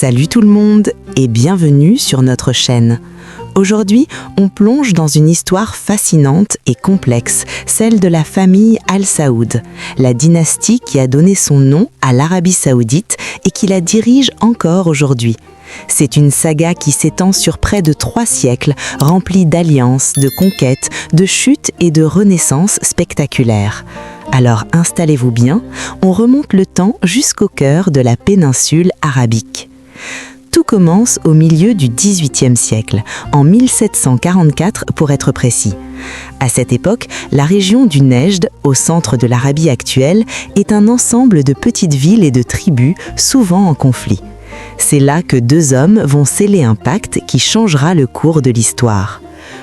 Salut tout le monde et bienvenue sur notre chaîne. Aujourd'hui, on plonge dans une histoire fascinante et complexe, celle de la famille Al Saoud, la dynastie qui a donné son nom à l'Arabie Saoudite et qui la dirige encore aujourd'hui. C'est une saga qui s'étend sur près de 3 siècles, remplie d'alliances, de conquêtes, de chutes et de renaissances spectaculaires. Alors installez-vous bien, on remonte le temps jusqu'au cœur de la péninsule arabique. Tout commence au milieu du XVIIIe siècle, en 1744 pour être précis. À cette époque, la région du Nejd, au centre de l'Arabie actuelle, est un ensemble de petites villes et de tribus, souvent en conflit. C'est là que 2 hommes vont sceller un pacte qui changera le cours de l'histoire.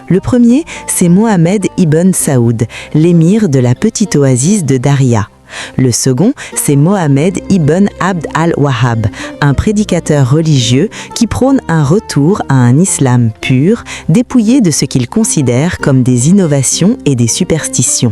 Le premier, c'est Mohammed ibn Saoud, l'émir de la petite oasis de Daria. Le second, c'est Mohammed ibn Abd al-Wahhab, un prédicateur religieux qui prône un retour à un islam pur, dépouillé de ce qu'il considère comme des innovations et des superstitions.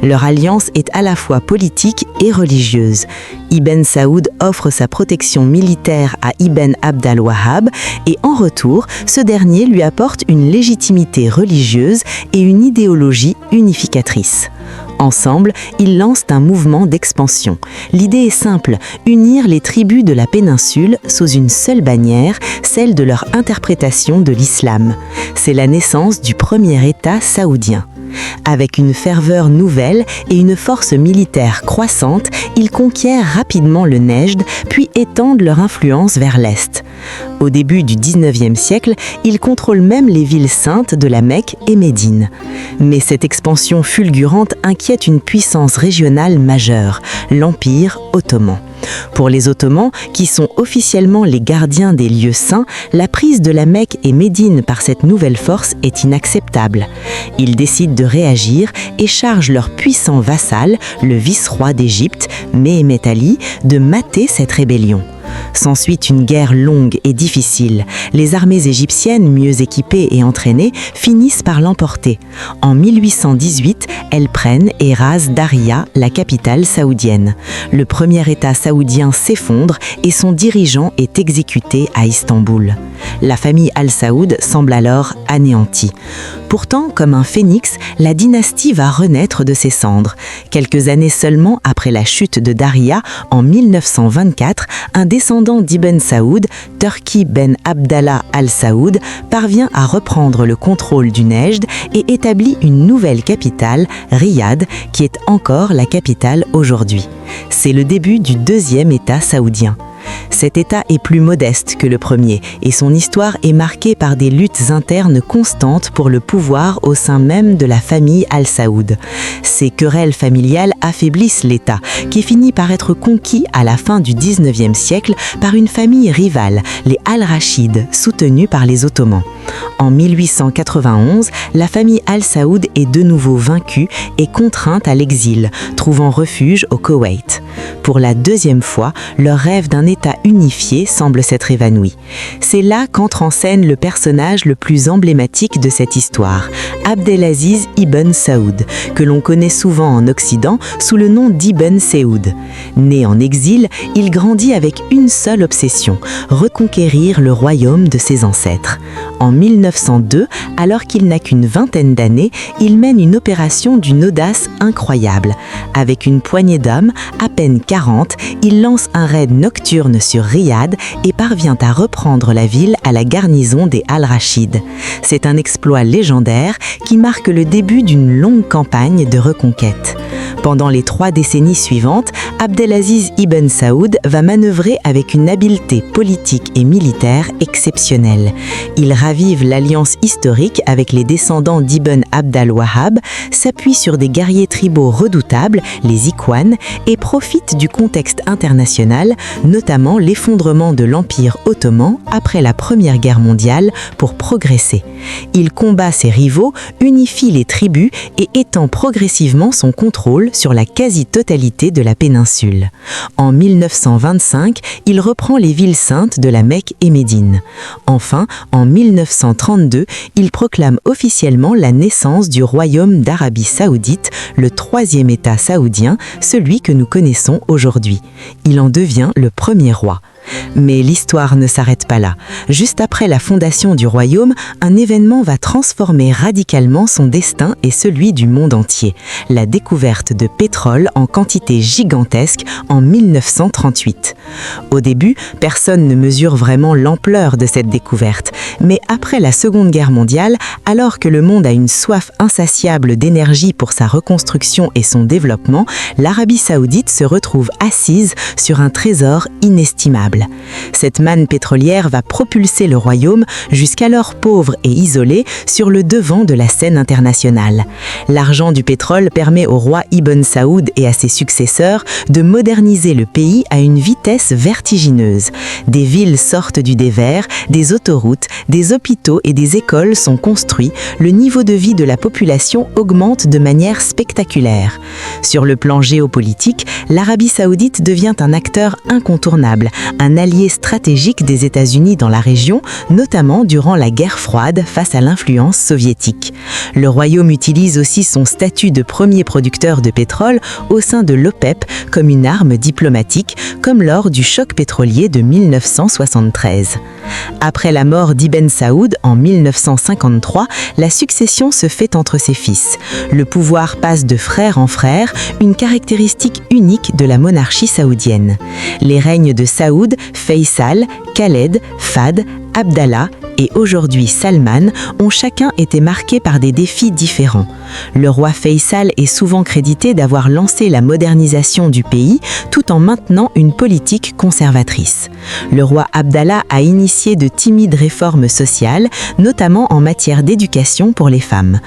Leur alliance est à la fois politique et religieuse. Ibn Saoud offre sa protection militaire à Ibn Abd al-Wahhab et en retour, ce dernier lui apporte une légitimité religieuse et une idéologie unificatrice. Ensemble, ils lancent un mouvement d'expansion. L'idée est simple, unir les tribus de la péninsule sous une seule bannière, celle de leur interprétation de l'islam. C'est la naissance du premier État saoudien. Avec une ferveur nouvelle et une force militaire croissante, ils conquièrent rapidement le Nejd, puis étendent leur influence vers l'Est. Au début du XIXe siècle, ils contrôlent même les villes saintes de la Mecque et Médine. Mais cette expansion fulgurante inquiète une puissance régionale majeure, l'Empire ottoman. Pour les Ottomans, qui sont officiellement les gardiens des lieux saints, la prise de la Mecque et Médine par cette nouvelle force est inacceptable. Ils décident de réagir et chargent leur puissant vassal, le vice-roi d'Égypte, Méhémet Ali, de mater cette rébellion. S'ensuit une guerre longue et difficile. Les armées égyptiennes, mieux équipées et entraînées, finissent par l'emporter. En 1818, elles prennent et rasent Daria, la capitale saoudienne. Le premier État saoudien s'effondre et son dirigeant est exécuté à Istanbul. La famille Al Saoud semble alors anéantie. Pourtant, comme un phénix, la dynastie va renaître de ses cendres. Quelques années seulement après la chute de Daria, en 1924, un descendant d'Ibn Saoud, Turki ben Abdallah Al Saoud, parvient à reprendre le contrôle du Nejd et établit une nouvelle capitale, Riyad, qui est encore la capitale aujourd'hui. C'est le début du 2e État saoudien. Cet État est plus modeste que le premier et son histoire est marquée par des luttes internes constantes pour le pouvoir au sein même de la famille Al Saoud. Ces querelles familiales affaiblissent l'État, qui finit par être conquis à la fin du XIXe siècle par une famille rivale, les Al-Rachid, soutenus par les Ottomans. En 1891, la famille Al Saoud est de nouveau vaincue et contrainte à l'exil, trouvant refuge au Koweït. Pour la 2e fois, leur rêve d'un État unifié semble s'être évanoui. C'est là qu'entre en scène le personnage le plus emblématique de cette histoire, Abdelaziz ibn Saoud, que l'on connaît souvent en Occident sous le nom d'Ibn Saoud. Né en exil, il grandit avec une seule obsession, reconquérir le royaume de ses ancêtres. En 1902, alors qu'il n'a qu'une vingtaine d'années, il mène une opération d'une audace incroyable. Avec une poignée d'hommes, à peine 40, il lance un raid nocturne sur Riyad et parvient à reprendre la ville à la garnison des Al-Rachid. C'est un exploit légendaire qui marque le début d'une longue campagne de reconquête. Pendant les 3 décennies suivantes, Abdelaziz ibn Saoud va manœuvrer avec une habileté politique et militaire exceptionnelle. Il ravive l'alliance historique avec les descendants d'Ibn Abd al-Wahhab, s'appuie sur des guerriers tribaux redoutables, les Ikhwan, et profite du contexte international, notamment l'effondrement de l'Empire ottoman après la Première Guerre mondiale, pour progresser. Il combat ses rivaux, unifie les tribus et étend progressivement son contrôle sur la quasi-totalité de la péninsule. En 1925, il reprend les villes saintes de la Mecque et Médine. Enfin, en 1932, il proclame officiellement la naissance du royaume d'Arabie Saoudite, le 3e État saoudien, celui que nous connaissons aujourd'hui. Il en devient le premier roi. Mais l'histoire ne s'arrête pas là. Juste après la fondation du royaume, un événement va transformer radicalement son destin et celui du monde entier. La découverte de pétrole en quantité gigantesque en 1938. Au début, personne ne mesure vraiment l'ampleur de cette découverte. Mais après la Seconde Guerre mondiale, alors que le monde a une soif insatiable d'énergie pour sa reconstruction et son développement, l'Arabie saoudite se retrouve assise sur un trésor inestimable. Cette manne pétrolière va propulser le royaume, jusqu'alors pauvre et isolé, sur le devant de la scène internationale. L'argent du pétrole permet au roi Ibn Saoud et à ses successeurs de moderniser le pays à une vitesse vertigineuse. Des villes sortent du dévers, des autoroutes, des hôpitaux et des écoles sont construits, le niveau de vie de la population augmente de manière spectaculaire. Sur le plan géopolitique, l'Arabie saoudite devient un acteur incontournable, un allié stratégique des États-Unis dans la région, notamment durant la guerre froide face à l'influence soviétique. Le royaume utilise aussi son statut de premier producteur de pétrole au sein de l'OPEP comme une arme diplomatique, comme lors du choc pétrolier de 1973. Après la mort d'Ibn Saoud en 1953, la succession se fait entre ses fils. Le pouvoir passe de frère en frère, une caractéristique unique de la monarchie saoudienne. Les règnes de Saoud, Faisal, Khaled, Fahd, Abdallah et aujourd'hui Salman ont chacun été marqués par des défis différents. Le roi Faisal est souvent crédité d'avoir lancé la modernisation du pays tout en maintenant une politique conservatrice. Le roi Abdallah a initié de timides réformes sociales, notamment en matière d'éducation pour les femmes.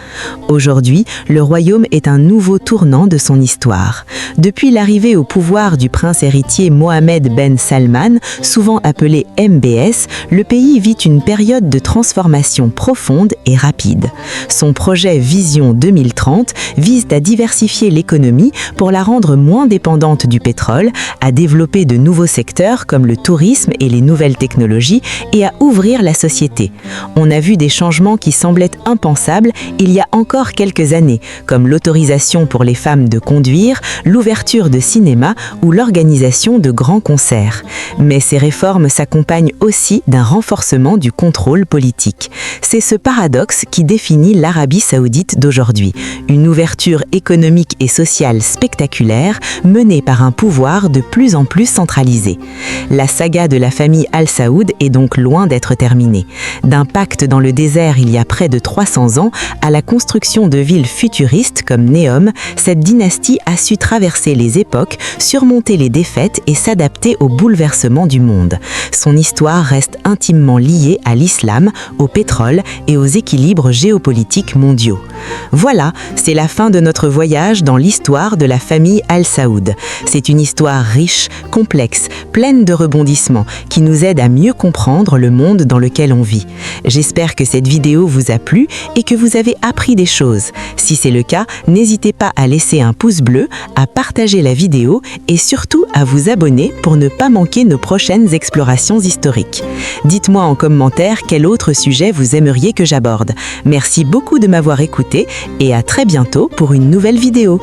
Aujourd'hui, le royaume est un nouveau tournant de son histoire. Depuis l'arrivée au pouvoir du prince héritier Mohammed Ben Salman, souvent appelé MBS, le pays vit une période de transformation profonde et rapide. Son projet Vision 2030 vise à diversifier l'économie pour la rendre moins dépendante du pétrole, à développer de nouveaux secteurs comme le tourisme et les nouvelles technologies et à ouvrir la société. On a vu des changements qui semblaient impensables il y a encore quelques années, comme l'autorisation pour les femmes de conduire, l'ouverture de cinémas ou l'organisation de grands concerts. Mais ces réformes s'accompagnent aussi d'un renforcement du contrôle politique. C'est ce paradoxe qui définit l'Arabie saoudite d'aujourd'hui, une ouverture économique et sociale spectaculaire menée par un pouvoir de plus en plus centralisé. La saga de la famille Al Saoud est donc loin d'être terminée. D'un pacte dans le désert il y a près de 300 ans à la construction de villes futuristes comme Neom, cette dynastie a su traverser les époques, surmonter les défaites et s'adapter aux bouleversements du monde. Son histoire reste intimement liée à l'islam, au pétrole et aux équilibres géopolitiques mondiaux. Voilà, c'est la fin de notre voyage dans l'histoire de la famille Al Saoud. C'est une histoire riche, complexe, pleine de rebondissements, qui nous aide à mieux comprendre le monde dans lequel on vit. J'espère que cette vidéo vous a plu et que vous avez appris des choses. Si c'est le cas, n'hésitez pas à laisser un pouce bleu, à partager la vidéo et surtout à vous abonner pour ne pas manquer nos prochaines explorations historiques. Dites-moi en commentaire quel autre sujet vous aimeriez que j'aborde. Merci beaucoup de m'avoir écouté et à très bientôt pour une nouvelle vidéo.